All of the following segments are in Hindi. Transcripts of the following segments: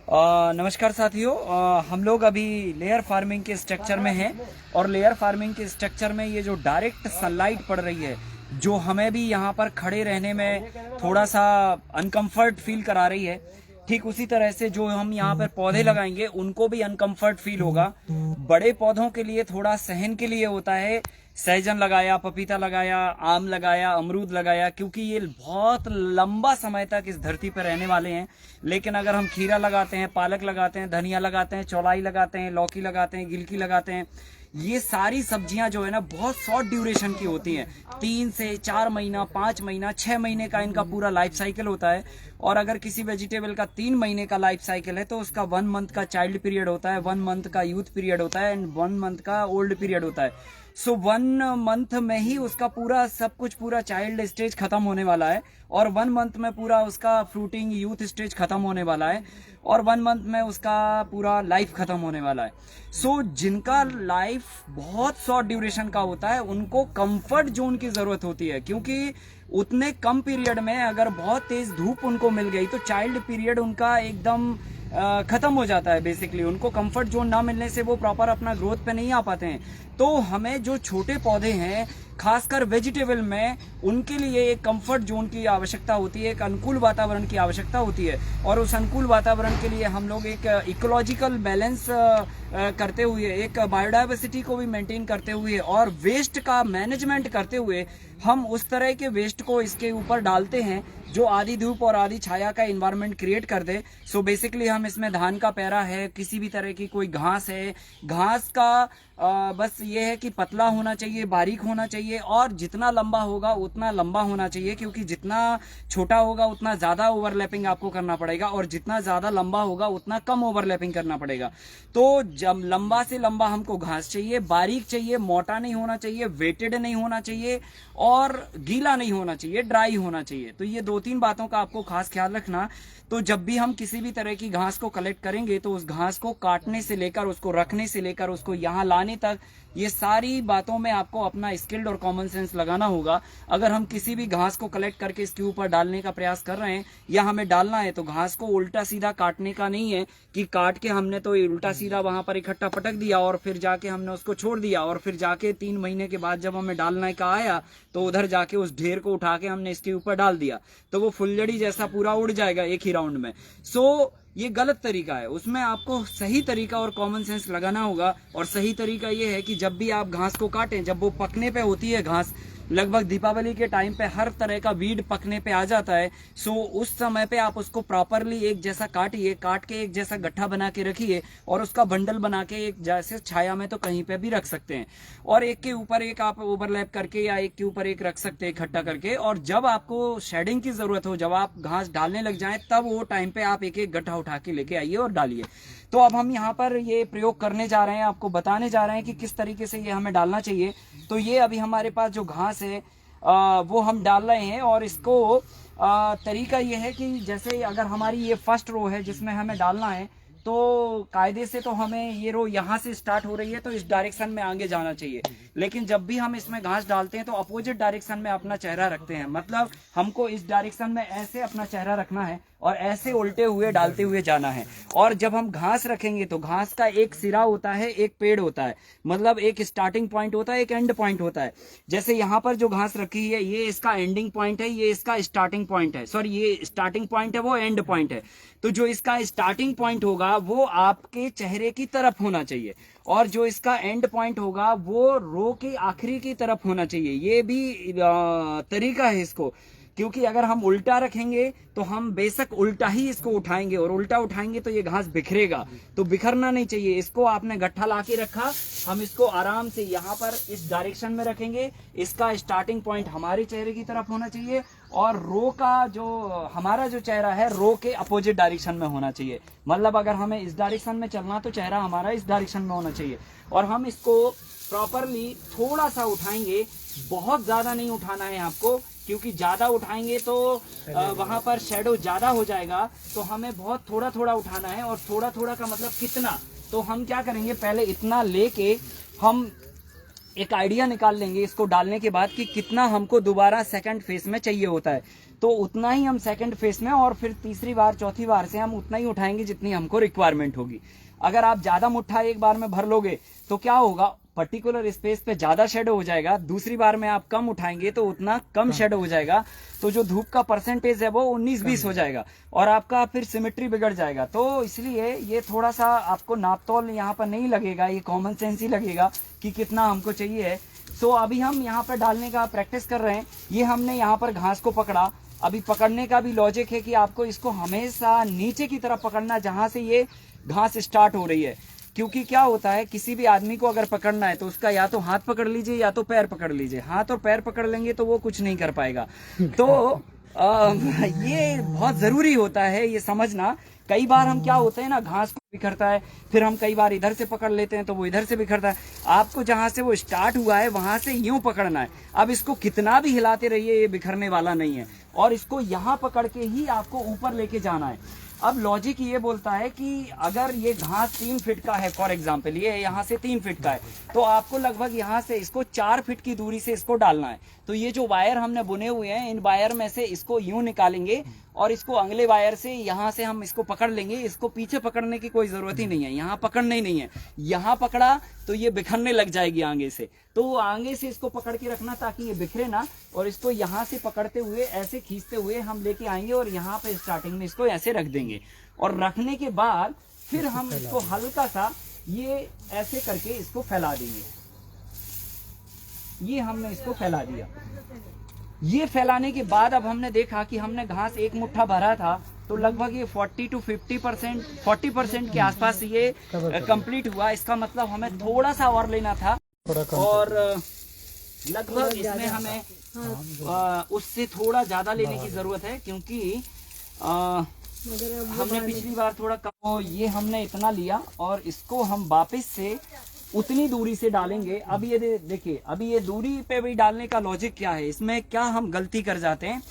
नमस्कार साथियों। हम लोग अभी लेयर फार्मिंग के स्ट्रक्चर में हैं और लेयर फार्मिंग के स्ट्रक्चर में ये जो डायरेक्ट सनलाइट पड़ रही है, जो हमें भी यहाँ पर खड़े रहने में थोड़ा सा अनकंफर्ट फील करा रही है, ठीक उसी तरह से जो हम यहाँ पर पौधे लगाएंगे उनको भी अनकंफर्ट फील होगा। बड़े पौधों के लिए थोड़ा सहन के लिए होता है, सहजन लगाया, पपीता लगाया, आम लगाया, अमरूद लगाया, क्योंकि ये बहुत लंबा समय तक इस धरती पर रहने वाले हैं। लेकिन अगर हम खीरा लगाते हैं, पालक लगाते हैं, धनिया लगाते हैं, चौलाई लगाते हैं, लौकी लगाते हैं, गिलकी लगाते हैं, ये सारी सब्जियां जो है ना बहुत शॉर्ट ड्यूरेशन की होती हैं। 3 से 4 महीना, 5 महीना, 6 महीने का इनका पूरा लाइफ साइकिल होता है। और अगर किसी वेजिटेबल का 3 महीने का लाइफ साइकिल है तो उसका 1 मंथ का चाइल्ड पीरियड होता है, 1 मंथ का यूथ पीरियड होता है एंड 1 मंथ का ओल्ड पीरियड होता है। सो 1 मंथ में ही उसका पूरा सब कुछ, पूरा चाइल्ड स्टेज खत्म होने वाला है और 1 मंथ में पूरा उसका फ्रूटिंग यूथ स्टेज खत्म होने वाला है और 1 मंथ में उसका पूरा लाइफ खत्म होने वाला है। सो जिनका लाइफ बहुत शॉर्ट ड्यूरेशन का होता है उनको कंफर्ट जोन की जरूरत होती है, क्योंकि उतने कम पीरियड में अगर बहुत तेज धूप उनको मिल गई तो चाइल्ड पीरियड उनका एकदम खत्म हो जाता है। बेसिकली उनको कंफर्ट जोन ना मिलने से वो प्रॉपर अपना ग्रोथ पे नहीं आ पाते हैं। तो हमें जो छोटे पौधे हैं, खासकर वेजिटेबल में, उनके लिए एक कंफर्ट जोन की आवश्यकता होती है, एक अनुकूल वातावरण की आवश्यकता होती है। और उस अनुकूल वातावरण के लिए हम लोग एक इकोलॉजिकल बैलेंस करते हुए, एक बायोडाइवर्सिटी को भी मेंटेन करते हुए और वेस्ट का मैनेजमेंट करते हुए हम उस तरह के वेस्ट को इसके ऊपर डालते हैं जो आधी धूप और आधी छाया का एनवायरनमेंट क्रिएट कर दे। सो बेसिकली हम इसमें धान का पैरा है, किसी भी तरह की कोई घास है, घास का बस ये है कि पतला होना चाहिए, बारीक होना चाहिए और जितना लंबा होगा उतना लंबा होना चाहिए, क्योंकि जितना छोटा होगा उतना ज्यादा ओवरलैपिंग आपको करना पड़ेगा और जितना ज्यादा लंबा होगा उतना कम ओवरलैपिंग करना पड़ेगा। तो जब लंबा से लंबा हमको घास चाहिए, बारीक चाहिए, मोटा नहीं होना चाहिए, वेटेड नहीं होना चाहिए और गीला नहीं होना चाहिए, ड्राई होना चाहिए। तो ये 2-3 बातों का आपको खास ख्याल रखना। तो जब भी हम किसी भी तरह की घास को कलेक्ट करेंगे तो उस घास को काटने से लेकर, उसको रखने से लेकर, उसको यहाँ लाने तक, ये सारी बातों में आपको अपना स्किल्ड और कॉमन सेंस लगाना होगा। अगर हम किसी भी घास को कलेक्ट करके इसके ऊपर डालने का प्रयास कर रहे हैं या हमें डालना है तो घास को उल्टा सीधा काटने का नहीं है कि काट के हमने तो उल्टा सीधा वहां पर इकट्ठा पटक दिया और फिर जाके हमने उसको छोड़ दिया और फिर जाके 3 महीने के बाद जब हमें डालने का आया तो उधर जाके उस ढेर को उठा के हमने इसके ऊपर डाल दिया, तो वो फुलझड़ी जैसा पूरा उड़ जाएगा एक ही राउंड में। सो ये गलत तरीका है। उसमें आपको सही तरीका और कॉमन सेंस लगाना होगा। और सही तरीका ये है कि जब भी आप घास को काटें, जब वो पकने पे होती है घास, लगभग दीपावली के टाइम पे हर तरह का वीड पकने पे आ जाता है। सो उस समय पे आप उसको प्रॉपरली एक जैसा काटिए, काट के एक जैसा गट्ठा बना के रखिए और उसका बंडल बना के एक जैसे छाया में तो कहीं पे भी रख सकते हैं और एक के ऊपर एक आप ओवरलैप करके या एक के ऊपर एक रख सकते हैं इकट्ठा करके। और जब आपको शेडिंग की जरूरत हो, जब आप घास डालने लग जाए, तब वो टाइम पे आप एक एक गट्ठा उठा के लेके आइए और डालिए। तो अब हम यहाँ पर ये प्रयोग करने जा रहे हैं, आपको बताने जा रहे हैं कि किस तरीके से ये हमें डालना चाहिए। तो ये अभी हमारे पास जो घास है वो हम डाल रहे हैं और इसको तरीका ये है कि जैसे अगर हमारी ये फर्स्ट रो है जिसमें हमें डालना है, तो कायदे से तो हमें ये रो यहाँ से स्टार्ट हो रही है तो इस डायरेक्शन में आगे जाना चाहिए। लेकिन जब भी हम इसमें घास डालते हैं तो अपोजिट डायरेक्शन में अपना चेहरा रखते हैं, मतलब हमको इस डायरेक्शन में ऐसे अपना चेहरा रखना है और ऐसे उल्टे हुए डालते हुए जाना है। और जब हम घास रखेंगे तो घास का एक सिरा होता है, एक पेड़ होता है, मतलब एक स्टार्टिंग पॉइंट होता है, एक एंड पॉइंट होता है। जैसे यहाँ पर जो घास रखी है ये इसका एंडिंग पॉइंट है, ये इसका स्टार्टिंग पॉइंट है, सॉरी ये स्टार्टिंग पॉइंट है, वो एंड पॉइंट है। तो जो इसका स्टार्टिंग पॉइंट होगा वो आपके चेहरे की तरफ होना चाहिए और जो इसका एंड पॉइंट होगा वो रो के आखिरी की तरफ होना चाहिए। ये भी तरीका है इसको, क्योंकि अगर हम उल्टा रखेंगे तो हम बेशक उल्टा ही इसको उठाएंगे और उल्टा उठाएंगे तो ये घास बिखरेगा, तो बिखरना नहीं चाहिए। इसको आपने गट्ठा ला के रखा, हम इसको आराम से यहाँ पर इस डायरेक्शन में रखेंगे। इसका स्टार्टिंग पॉइंट हमारे चेहरे की तरफ होना चाहिए और रो का जो हमारा जो चेहरा है रो के अपोजिट डायरेक्शन में होना चाहिए। मतलब अगर हमें इस डायरेक्शन में चलना तो चेहरा हमारा इस डायरेक्शन में होना चाहिए। और हम इसको प्रॉपरली थोड़ा सा उठाएंगे, बहुत ज्यादा नहीं उठाना है आपको, क्योंकि ज्यादा उठाएंगे तो वहां पर शेडो ज्यादा हो जाएगा। तो हमें बहुत थोड़ा थोड़ा उठाना है। और थोड़ा थोड़ा का मतलब कितना, तो हम क्या करेंगे, पहले इतना लेके हम एक आइडिया निकाल लेंगे इसको डालने के बाद कि कितना हमको दोबारा सेकंड फेज में चाहिए होता है। तो उतना ही हम सेकंड फेस में, और फिर तीसरी बार चौथी बार से हम उतना ही उठाएंगे जितनी हमको रिक्वायरमेंट होगी। अगर आप ज्यादा मुट्ठा एक बार में भर लोगे तो क्या होगा, पर्टिकुलर स्पेस पे ज्यादा शेडो हो जाएगा, दूसरी बार में आप कम उठाएंगे तो उतना कम शेडो हो जाएगा, तो जो धूप का परसेंटेज है वो 19-20 हो जाएगा और आपका फिर सिमेट्री बिगड़ जाएगा। तो इसलिए ये थोड़ा सा आपको नापतोल यहाँ पर नहीं लगेगा, ये कॉमन सेंस ही लगेगा कि कितना हमको चाहिए है। सो अभी हम यहाँ पर डालने का प्रैक्टिस कर रहे हैं। ये हमने यहाँ पर घास को पकड़ा, अभी पकड़ने का भी लॉजिक है कि आपको इसको हमेशा नीचे की तरफ पकड़ना जहां से ये घास स्टार्ट हो रही है, क्योंकि क्या होता है किसी भी आदमी को अगर पकड़ना है तो उसका या तो हाथ पकड़ लीजिए या तो पैर पकड़ लीजिए। हाथ और पैर पकड़ लेंगे तो वो कुछ नहीं कर पाएगा। तो ये बहुत जरूरी होता है ये समझना। कई बार हम क्या होते हैं ना, घास को बिखरता है, फिर हम कई बार इधर से पकड़ लेते हैं तो वो इधर से बिखरता है। आपको जहां से वो स्टार्ट हुआ है वहां से यूं पकड़ना है। अब इसको कितना भी हिलाते रहिए ये बिखरने वाला नहीं है, और इसको यहाँ पकड़ के ही आपको ऊपर लेके जाना है। अब लॉजिक ये बोलता है कि अगर ये घास 3 फीट का है, फॉर एग्जाम्पल ये यहाँ से 3 फीट का है, तो आपको लगभग यहाँ से इसको 4 फीट की दूरी से इसको डालना है। तो ये जो वायर हमने बुने हुए हैं, इन वायर में से इसको यूं निकालेंगे और इसको अगले वायर से यहाँ से हम इसको पकड़ लेंगे। इसको पीछे पकड़ने की कोई जरूरत ही नहीं है, यहाँ पकड़ना ही नहीं है। यहाँ पकड़ा तो ये बिखरने लग जाएगी आगे से, तो आगे से इसको पकड़ के रखना ताकि ये बिखरे ना, और इसको यहाँ से पकड़ते हुए ऐसे खींचते हुए हम लेके आएंगे और यहाँ पे स्टार्टिंग में इसको ऐसे रख देंगे। और रखने के बाद फिर हम इसको हल्का सा ये ऐसे करके इसको फैला देंगे। ये हमने इसको फैला दिया। ये फैलाने के बाद अब हमने देखा कि हमने घास एक मुट्ठा भरा था, तो लगभग ये 40 to 40% के आसपास ये कंप्लीट हुआ। इसका मतलब हमें थोड़ा सा और लेना था, और लगभग इसमें हमें उससे थोड़ा ज्यादा लेने की जरूरत है, क्योंकि हमने पिछली बार थोड़ा कम, तो ये हमने इतना लिया और इसको हम वापस से उतनी दूरी से डालेंगे। अब ये देखिए, अभी ये दूरी पे भी डालने का लॉजिक क्या है, इसमें क्या हम गलती कर जाते हैं,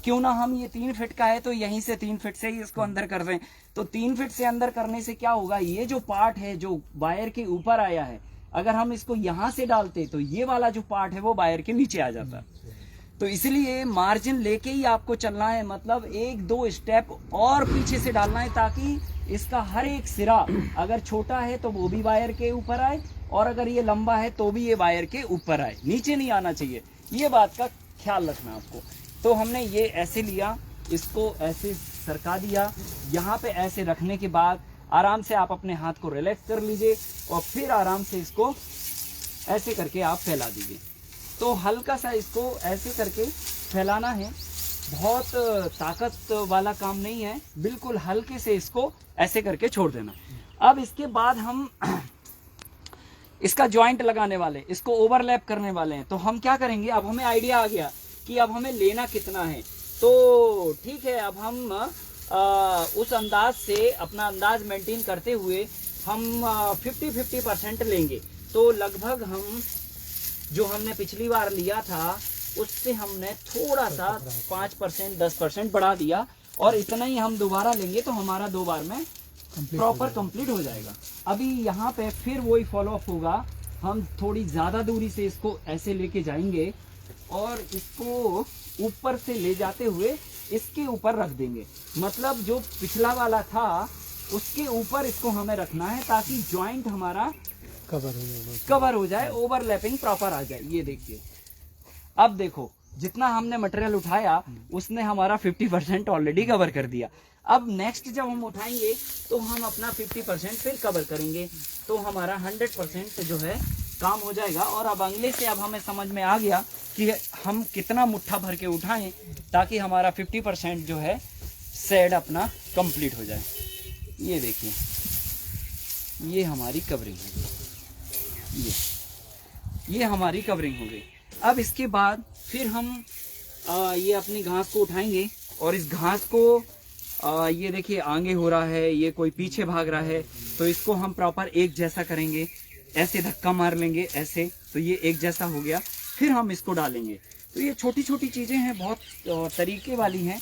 क्यों ना हम ये 3 फीट का है तो यहीं से 3 फीट से ही इसको अंदर कर दें। तो 3 फीट से अंदर करने से क्या होगा, ये जो पार्ट है जो वायर के ऊपर आया है, अगर हम इसको यहाँ से डालते तो ये वाला जो पार्ट है वो वायर के नीचे आ जाता। तो इसलिए मार्जिन लेके ही आपको चलना है, मतलब 1-2 स्टेप और पीछे से डालना है, ताकि इसका हर एक सिरा अगर छोटा है तो वो भी वायर के ऊपर आए, और अगर ये लंबा है तो भी ये वायर के ऊपर आए, नीचे नहीं आना चाहिए। ये बात का ख्याल रखना आपको। तो हमने ये ऐसे लिया, इसको ऐसे सरका दिया, यहाँ पे ऐसे रखने के बाद आराम से आप अपने हाथ को रिलैक्स कर लीजिए और फिर आराम से इसको ऐसे करके आप फैला दीजिए। तो हल्का सा इसको ऐसे करके फैलाना है, बहुत ताकत वाला काम नहीं है, बिल्कुल हल्के से इसको ऐसे करके छोड़ देना। अब इसके बाद हम इसका जॉइंट लगाने वाले, इसको ओवरलैप करने वाले हैं। तो हम क्या करेंगे, अब हमें आइडिया आ गया कि अब हमें लेना कितना है। तो ठीक है, अब हम उस अंदाज से अपना अंदाज मेंटेन करते हुए हम 50-50% लेंगे। तो लगभग हम जो हमने पिछली बार लिया था उससे हमने थोड़ा सा 5% 10% बढ़ा दिया, और इतना ही हम दोबारा लेंगे तो हमारा 2 बार में प्रॉपर कंप्लीट हो जाएगा। अभी यहाँ पे फिर वही फॉलो अप होगा, हम थोड़ी ज्यादा दूरी से इसको ऐसे लेके जाएंगे और इसको ऊपर से ले जाते हुए इसके ऊपर रख देंगे। मतलब जो पिछला वाला था उसके ऊपर इसको हमें रखना है, ताकि जॉइंट हमारा कवर हो जाए, ओवरलैपिंग प्रॉपर आ जाए। ये देखिए, अब देखो जितना हमने मटेरियल उठाया उसने हमारा 50% ऑलरेडी कवर कर दिया। अब नेक्स्ट जब हम उठाएंगे तो हम अपना 50% फिर कवर करेंगे, तो हमारा 100% जो है काम हो जाएगा। और अब अगले से अब हमें समझ में आ गया कि हम कितना मुट्ठा भर के उठाएं ताकि हमारा 50% जो है शेड अपना कंप्लीट हो जाए। ये देखिए, ये हमारी कवरिंग है, ये हमारी कवरिंग हो गई। अब इसके बाद फिर हम ये अपनी घास को उठाएंगे और इस घास को ये देखिए आगे हो रहा है, ये कोई पीछे भाग रहा है, तो इसको हम प्रॉपर एक जैसा करेंगे, ऐसे धक्का मार लेंगे ऐसे, तो ये एक जैसा हो गया। फिर हम इसको डालेंगे। तो ये छोटी छोटी चीजें हैं, बहुत तरीके वाली हैं।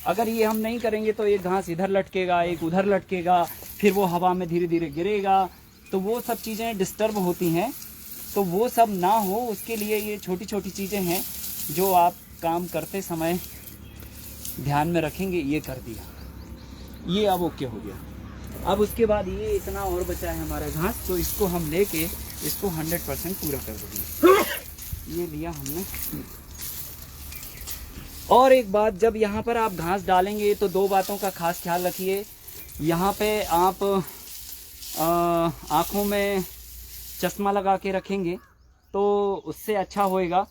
अगर ये हम नहीं करेंगे तो एक घास इधर लटकेगा, एक उधर लटकेगा, फिर वो हवा में धीरे धीरे गिरेगा, तो वो सब चीज़ें डिस्टर्ब होती हैं। तो वो सब ना हो उसके लिए ये छोटी छोटी चीज़ें हैं जो आप काम करते समय ध्यान में रखेंगे। ये कर दिया, ये अब ओके हो गया। अब उसके बाद ये इतना और बचा है हमारा घास, तो इसको हम लेके इसको 100% पूरा कर देंगे। ये लिया हमने। और एक बात, जब यहाँ पर आप घास डालेंगे तो दो बातों का खास ख्याल रखिए। यहाँ पे आप आँखों में चश्मा लगा के रखेंगे तो उससे अच्छा होएगा।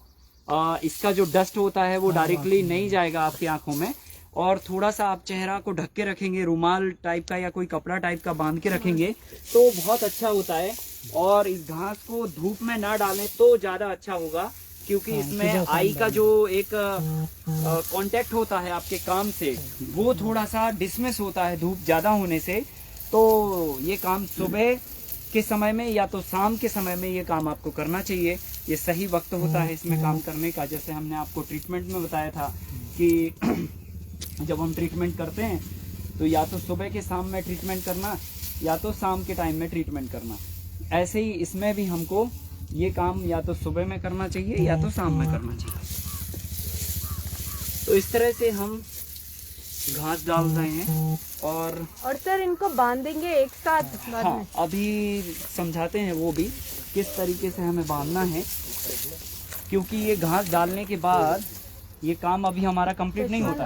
इसका जो डस्ट होता है वो डायरेक्टली नहीं जाएगा आपकी आँखों में। और थोड़ा सा आप चेहरा को ढक के रखेंगे, रुमाल टाइप का या कोई कपड़ा टाइप का बांध के रखेंगे तो बहुत अच्छा होता है। और इस घास को धूप में ना डालें तो ज़्यादा अच्छा होगा, क्योंकि इसमें आई का जो एक कांटेक्ट होता है आपके काम से, वो थोड़ा सा डिसमिस होता है धूप ज़्यादा होने से। तो ये काम सुबह के समय में या तो शाम के समय में ये काम आपको करना चाहिए। ये सही वक्त होता है इसमें काम करने का। जैसे हमने आपको ट्रीटमेंट में बताया था कि जब हम ट्रीटमेंट करते हैं तो या तो सुबह के शाम में ट्रीटमेंट करना या तो शाम के टाइम में ट्रीटमेंट करना। ऐसे ही इसमें भी हमको ये काम या तो सुबह में करना चाहिए या तो शाम में करना चाहिए। तो इस तरह से हम घास डाल रहे हैं। और सर इनको बांधेंगे एक साथ? हाँ, अभी समझाते हैं वो भी किस तरीके से हमें बांधना है, क्योंकि ये घास डालने के बाद ये काम अभी हमारा कंप्लीट नहीं होता।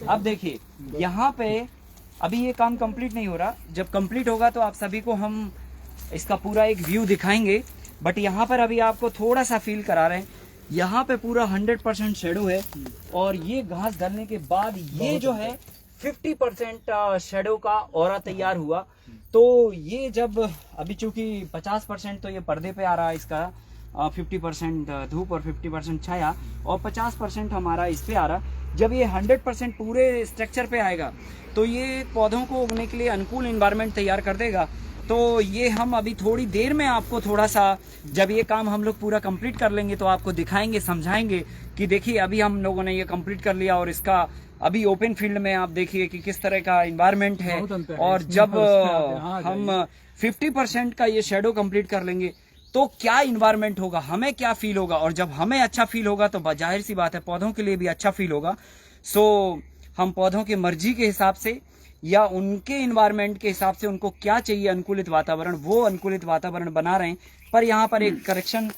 अब देखिए यहाँ पे अभी ये काम कंप्लीट नहीं हो रहा। जब कंप्लीट होगा तो आप सभी को हम इसका पूरा एक व्यू दिखाएंगे। बट यहाँ पर अभी आपको थोड़ा सा फील करा रहे हैं, यहाँ पे पूरा 100% शेडो है। और ये घास डालने के बाद ये जो है 50% शेडो का ऑरा तैयार हुआ। तो ये जब अभी चूंकि 50% तो ये पर्दे पे आ रहा है इसका, 50% धूप और 50% छाया, और 50% हमारा इस पे आ रहा। जब ये 100% पूरे स्ट्रक्चर पे आएगा तो ये पौधों को उगने के लिए अनुकूल एनवायरनमेंट तैयार कर देगा। तो ये हम अभी थोड़ी देर में आपको थोड़ा सा, जब ये काम हम लोग पूरा कंप्लीट कर लेंगे तो आपको दिखाएंगे, समझाएंगे कि देखिए अभी हम लोगों ने ये कंप्लीट कर लिया और इसका अभी ओपन फील्ड में आप देखिए कि किस तरह का एनवायरनमेंट है। और जब हम 50% का ये शेडो कंप्लीट कर लेंगे तो क्या इन्वायरमेंट होगा, हमें क्या फील होगा। और जब हमें अच्छा फील होगा तो जाहिर सी बात है पौधों के लिए भी अच्छा फील होगा। सो हम पौधों के मर्जी के हिसाब से या उनके इन्वायरमेंट के हिसाब से उनको क्या चाहिए अनुकूलित वातावरण, वो अनुकूलित वातावरण बना रहे हैं। पर यहाँ पर एक करेक्शन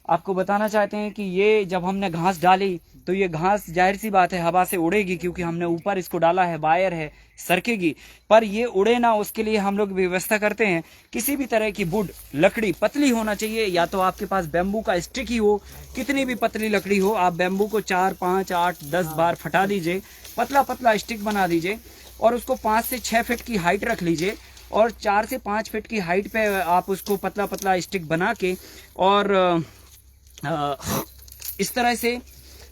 आपको बताना चाहते हैं कि ये जब हमने घास डाली तो ये घास जाहिर सी बात है हवा से उड़ेगी, क्योंकि हमने ऊपर इसको डाला है, वायर है, सरकेगी। पर ये उड़े ना उसके लिए हम लोग व्यवस्था करते हैं किसी भी तरह की वुड, लकड़ी पतली होना चाहिए। या तो आपके पास बैम्बू का स्टिक ही हो, कितनी भी पतली लकड़ी हो, आप बैम्बू को 4, 5, 8, 10 बार फटा दीजिए, पतला पतला स्टिक बना दीजिए और उसको 5 से 6 फीट की हाइट रख लीजिए। और 4 से 5 फीट की हाइट पे आप उसको पतला पतला स्टिक बना के और इस तरह से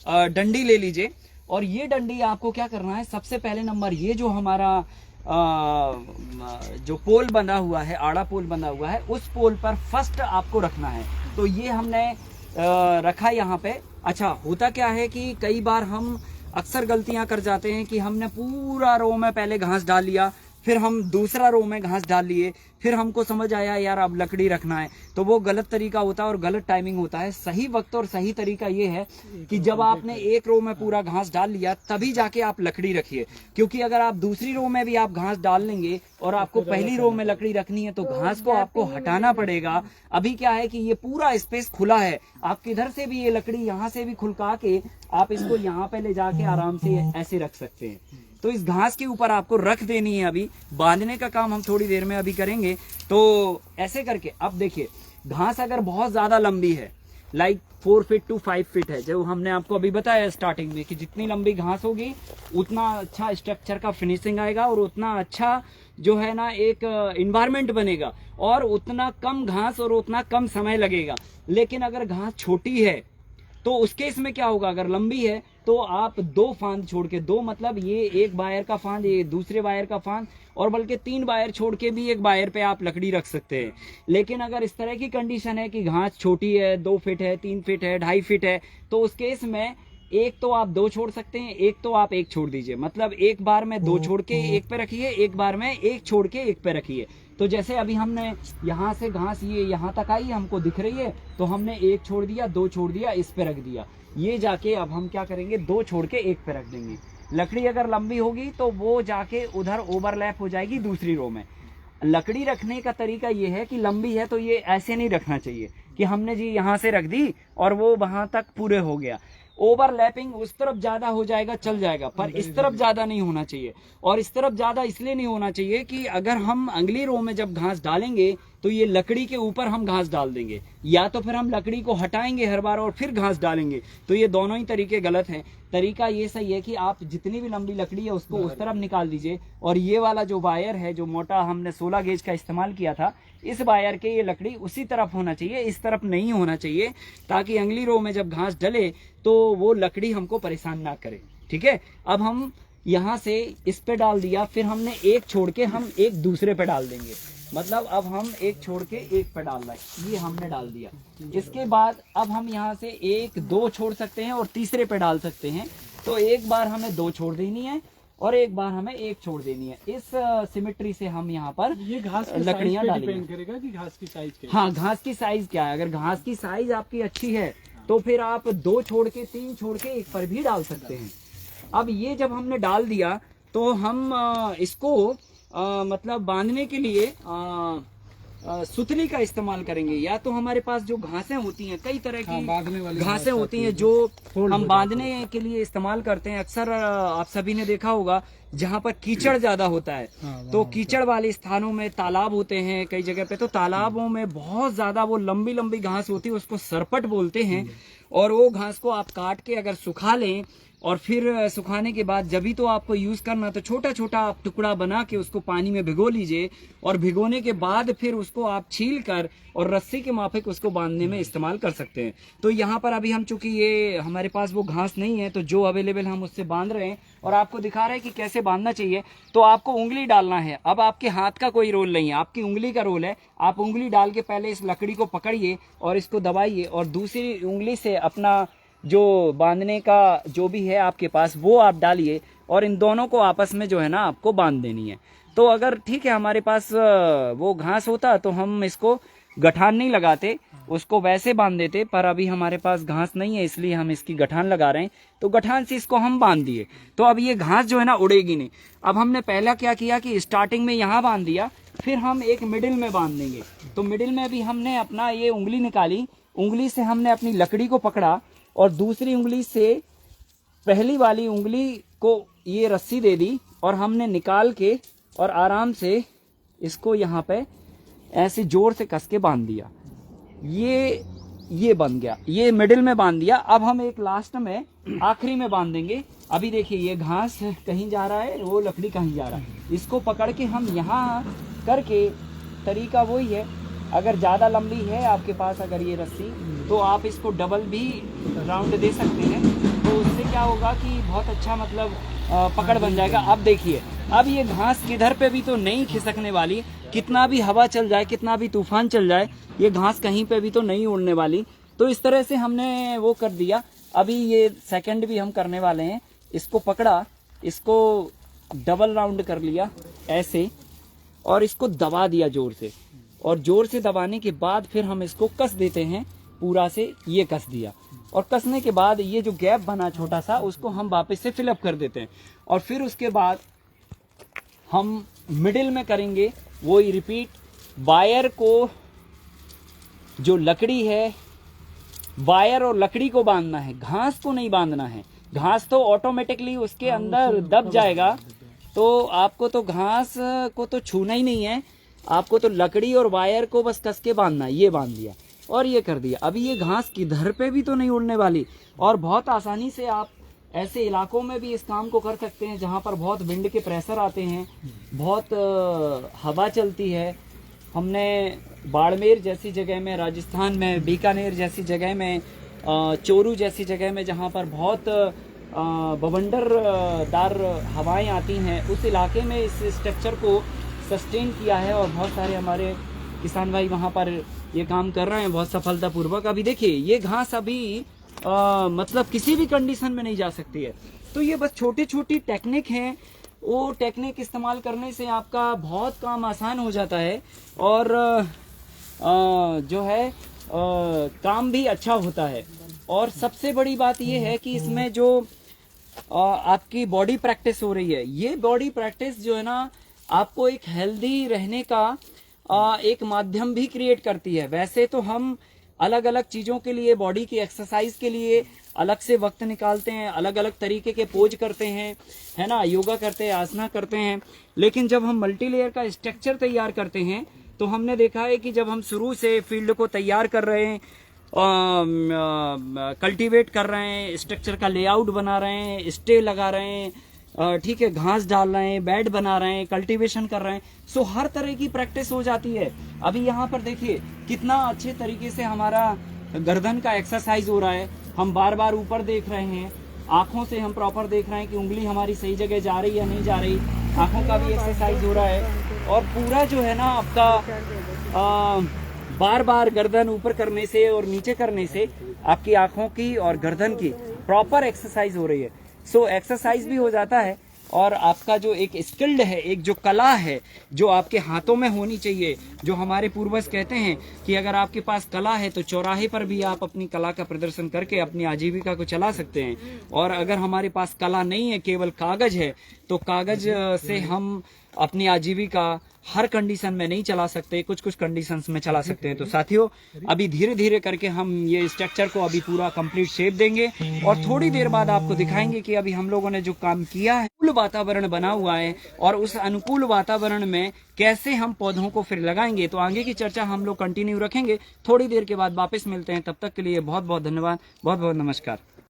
डंडी ले लीजिए। और ये डंडी आपको क्या करना है, सबसे पहले नंबर ये जो हमारा जो पोल बना हुआ है, आड़ा पोल बना हुआ है, उस पोल पर फर्स्ट आपको रखना है। तो ये हमने रखा यहाँ पे। अच्छा, होता क्या है कि कई बार हम अक्सर गलतियां कर जाते हैं कि हमने पूरा रो में पहले घास डाल लिया, फिर हम दूसरा रो में घास डाल लिए, फिर हमको समझ आया यार अब लकड़ी रखना है, तो वो गलत तरीका होता है और गलत टाइमिंग होता है। सही वक्त और सही तरीका ये है कि जब आपने एक रो में पूरा घास डाल लिया तभी जाके आप लकड़ी रखिए। क्योंकि अगर आप दूसरी रो में भी आप घास डाल लेंगे और आपको पहली रो में लकड़ी रखनी है तो घास को आपको हटाना पड़ेगा। अभी क्या है कि ये पूरा स्पेस खुला है, आप किधर से भी ये लकड़ी यहाँ से भी खुलका के आप इसको यहाँ पे ले जाके आराम से ऐसे रख सकते हैं। तो इस घास के ऊपर आपको रख देनी है। अभी बांधने का काम हम थोड़ी देर में अभी करेंगे। तो ऐसे करके अब देखिए, घास अगर बहुत ज्यादा लंबी है, लाइक 4 फीट टू 5 फीट है, जो हमने आपको अभी बताया स्टार्टिंग में कि जितनी लंबी घास होगी उतना अच्छा स्ट्रक्चर का फिनिशिंग आएगा और उतना अच्छा जो है ना एक इन्वायरमेंट बनेगा और उतना कम घास और उतना कम समय लगेगा। लेकिन अगर घास छोटी है तो उस केस में क्या होगा, अगर लंबी है तो आप 2 फांद छोड़ के, 2 मतलब ये एक वायर का फांद, ये दूसरे वायर का फांद, और बल्कि 3 वायर छोड़ के भी एक वायर पे आप लकड़ी रख सकते हैं। लेकिन अगर इस तरह की कंडीशन है कि घास छोटी है, 2 फीट है, 3 फीट है, 2.5 फीट है, तो उस केस में एक तो आप 2 छोड़ सकते हैं, एक तो आप 1 छोड़ दीजिए। मतलब एक बार में 2 छोड़ के 1 पे रखिए, एक बार में 1 छोड़ के 1 पे रखिए। तो जैसे अभी हमने यहाँ से घास ये यहाँ तक आई हमको दिख रही है, तो हमने 1 छोड़ दिया, 2 छोड़ दिया, इस पे रख दिया। ये जाके अब हम क्या करेंगे, 2 छोड़ के 1 पे रख देंगे। लकड़ी अगर लंबी होगी तो वो जाके उधर ओवरलैप हो जाएगी दूसरी रो में। लकड़ी रखने का तरीका ये है कि लंबी है तो ये ऐसे नहीं रखना चाहिए कि हमने जी यहाँ से रख दी और वो वहां तक पूरे हो गया। ओवरलैपिंग उस तरफ ज्यादा हो जाएगा, चल जाएगा, पर इस तरफ ज्यादा नहीं होना चाहिए। और इस तरफ ज्यादा इसलिए नहीं होना चाहिए कि अगर हम अगली रो में जब घास डालेंगे तो ये लकड़ी के ऊपर हम घास डाल देंगे, या तो फिर हम लकड़ी को हटाएंगे हर बार और फिर घास डालेंगे, तो ये दोनों ही तरीके गलत हैं। तरीका ये सही है कि आप जितनी भी लंबी लकड़ी है उसको उस तरफ निकाल दीजिए, और ये वाला जो वायर है जो मोटा हमने 16 गेज का इस्तेमाल किया था, इस वायर के ये लकड़ी उसी तरफ होना चाहिए, इस तरफ नहीं होना चाहिए, ताकि अगली रो में जब घास डले तो वो लकड़ी हमको परेशान ना करे। ठीक है, अब हम यहाँ से इस पे डाल दिया, फिर हमने एक छोड़ के हम एक दूसरे पे डाल देंगे, मतलब अब हम एक छोड़ के एक पे डाल रहे हैं, ये हमने डाल दिया। इसके बाद अब हम यहाँ से एक दो छोड़ सकते हैं और तीसरे पे डाल सकते हैं, तो एक बार हमें दो छोड़ देनी है और एक बार हमें एक छोड़ देनी है। इस सिमेट्री से हम यहाँ पर ये घास लकड़ियां डालेंगे। डिपेंड करेगा कि घास की साइज क्या है। हाँ, घास की साइज क्या है। अगर घास की साइज आपकी अच्छी है तो फिर आप दो छोड़ के तीन छोड़ के एक पर भी डाल सकते हैं। अब ये जब हमने डाल दिया तो हम इसको मतलब बांधने के लिए सुतली का इस्तेमाल करेंगे, या तो हमारे पास जो घासें होती हैं, कई तरह की घासें होती हैं जो हम बांधने के लिए इस्तेमाल करते हैं। अक्सर आप सभी ने देखा होगा जहाँ पर कीचड़ ज्यादा होता है, तो कीचड़ वाले स्थानों में तालाब होते हैं कई जगह पे, तो तालाबों में बहुत ज्यादा वो लंबी लंबी घास होती है, उसको सरपट बोलते हैं। और वो घास को आप काट के अगर सुखा लें और फिर सुखाने के बाद जब भी तो आपको यूज करना, तो छोटा छोटा आप टुकड़ा बना के उसको पानी में भिगो लीजिए, और भिगोने के बाद फिर उसको आप छील कर और रस्सी के माफिक उसको बांधने में इस्तेमाल कर सकते हैं। तो यहाँ पर अभी हम चूंकि ये हमारे पास वो घास नहीं है, तो जो अवेलेबल हम उससे बांध रहे हैं और आपको दिखा रहे हैं कि कैसे बांधना चाहिए। तो आपको उंगली डालना है, अब आपके हाथ का कोई रोल नहीं है, आपकी उंगली का रोल है। आप उंगली डाल के पहले इस लकड़ी को पकड़िए और इसको दबाइए, और दूसरी उंगली से अपना जो बांधने का जो भी है आपके पास वो आप डालिए, और इन दोनों को आपस में जो है ना आपको बांध देनी है। तो अगर ठीक है हमारे पास वो घास होता तो हम इसको गठान नहीं लगाते, उसको वैसे बांध देते, पर अभी हमारे पास घास नहीं है इसलिए हम इसकी गठान लगा रहे हैं, तो गठान से इसको हम बांध दिए। तो अब ये घास जो है ना उड़ेगी नहीं। अब हमने पहला क्या किया कि स्टार्टिंग में यहाँ बांध दिया, फिर हम एक मिडिल में बांध देंगे। तो मिडिल में भी हमने अपना ये उंगली निकाली, उंगली से हमने अपनी लकड़ी को पकड़ा और दूसरी उंगली से पहली वाली उंगली को ये रस्सी दे दी, और हमने निकाल के और आराम से इसको यहाँ पे ऐसे जोर से कस के बांध दिया। ये बन गया, ये मिडिल में बांध दिया। अब हम एक लास्ट में आखिरी में बांध देंगे। अभी देखिए ये घास कहीं जा रहा है, वो लकड़ी कहीं जा रहा है, इसको पकड़ के हम यहाँ करके, तरीका वही है। अगर ज्यादा लंबी है आपके पास अगर ये रस्सी, तो आप इसको डबल भी राउंड दे सकते हैं, तो उससे क्या होगा कि बहुत अच्छा मतलब पकड़ बन जाएगा। अब देखिए, अब ये घास किधर पे भी तो नहीं खिसकने वाली, कितना भी हवा चल जाए, कितना भी तूफान चल जाए, ये घास कहीं पे भी तो नहीं उड़ने वाली। तो इस तरह से हमने वो कर दिया। अभी ये सेकंड भी हम करने वाले हैं। इसको पकड़ा, इसको डबल राउंड कर लिया ऐसे, और इसको दबा दिया जोर से, और जोर से दबाने के बाद फिर हम इसको कस देते हैं पूरा से। ये कस दिया, और कसने के बाद ये जो गैप बना छोटा सा, उसको हम वापस से फिलअप कर देते हैं, और फिर उसके बाद हम मिडिल में करेंगे वही रिपीट। वायर को, जो लकड़ी है, वायर और लकड़ी को बांधना है, घास को नहीं बांधना है। घास तो ऑटोमेटिकली उसके अंदर दब जाएगा, तो आपको तो घास को तो छूना ही नहीं है, आपको तो लकड़ी और वायर को बस कस के बांधना है। ये बांध दिया और ये कर दिया। अभी ये घास किधर पे भी तो नहीं उड़ने वाली, और बहुत आसानी से आप ऐसे इलाकों में भी इस काम को कर सकते हैं जहां पर बहुत विंड के प्रेशर आते हैं, बहुत हवा चलती है। हमने बाड़मेर जैसी जगह में, राजस्थान में बीकानेर जैसी जगह में, चोरू जैसी जगह में जहां पर बहुत बवंडरदार हवाएं आती हैं, उस इलाके में इस स्ट्रक्चर को सस्टेन किया है, और बहुत सारे हमारे किसान भाई वहां पर ये काम कर रहे हैं बहुत सफलतापूर्वक। अभी देखिए ये घास अभी मतलब किसी भी कंडीशन में नहीं जा सकती है। तो ये बस छोटी छोटी टेक्निक हैं, वो टेक्निक इस्तेमाल करने से आपका बहुत काम आसान हो जाता है, और जो है काम भी अच्छा होता है। और सबसे बड़ी बात ये है कि इसमें जो आपकी बॉडी प्रैक्टिस हो रही है। ये बॉडी प्रैक्टिस जो है ना आपको एक हेल्दी रहने का एक माध्यम भी क्रिएट करती है। वैसे तो हम अलग अलग चीजों के लिए, बॉडी की एक्सरसाइज के लिए अलग से वक्त निकालते हैं, अलग अलग तरीके के पोज करते हैं, है ना, योगा करते हैं, आसना करते हैं। लेकिन जब हम मल्टी लेयर का स्ट्रक्चर तैयार करते हैं तो हमने देखा है कि जब हम शुरू से फील्ड को तैयार कर रहे हैं, कल्टीवेट कर रहे हैं, स्ट्रक्चर का लेआउट बना रहे हैं, स्टे लगा रहे हैं, ठीक है, घास डाल रहे हैं, बेड बना रहे हैं, कल्टीवेशन कर रहे हैं, सो हर तरह की प्रैक्टिस हो जाती है। अभी यहाँ पर देखिए कितना अच्छे तरीके से हमारा गर्दन का एक्सरसाइज हो रहा है। हम बार बार ऊपर देख रहे हैं, आंखों से हम प्रॉपर देख रहे हैं कि उंगली हमारी सही जगह जा रही या नहीं जा रही। आंखों का भी एक्सरसाइज हो रहा है और पूरा जो है ना आपका बार बार गर्दन ऊपर करने से और नीचे करने से आपकी आंखों की और गर्दन की प्रॉपर एक्सरसाइज हो रही है। सो एक्सरसाइज भी हो जाता है और आपका जो एक स्किल्ड है, एक जो कला है जो आपके हाथों में होनी चाहिए, जो हमारे पूर्वज कहते हैं कि अगर आपके पास कला है तो चौराहे पर भी आप अपनी कला का प्रदर्शन करके अपनी आजीविका को चला सकते हैं। और अगर हमारे पास कला नहीं है, केवल कागज है, तो कागज से हम अपनी आजीविका हर कंडीशन में नहीं चला सकते, कुछ कुछ कंडीशंस में चला सकते हैं। तो साथियों अभी धीरे धीरे करके हम ये स्ट्रक्चर को अभी पूरा कंप्लीट शेप देंगे और थोड़ी देर बाद आपको दिखाएंगे कि अभी हम लोगों ने जो काम किया है, अनुकूल वातावरण बना हुआ है और उस अनुकूल वातावरण में कैसे हम पौधों को फिर लगाएंगे। तो आगे की चर्चा हम लोग कंटिन्यू रखेंगे। थोड़ी देर के बाद वापस मिलते हैं, तब तक के लिए बहुत बहुत धन्यवाद, बहुत बहुत नमस्कार।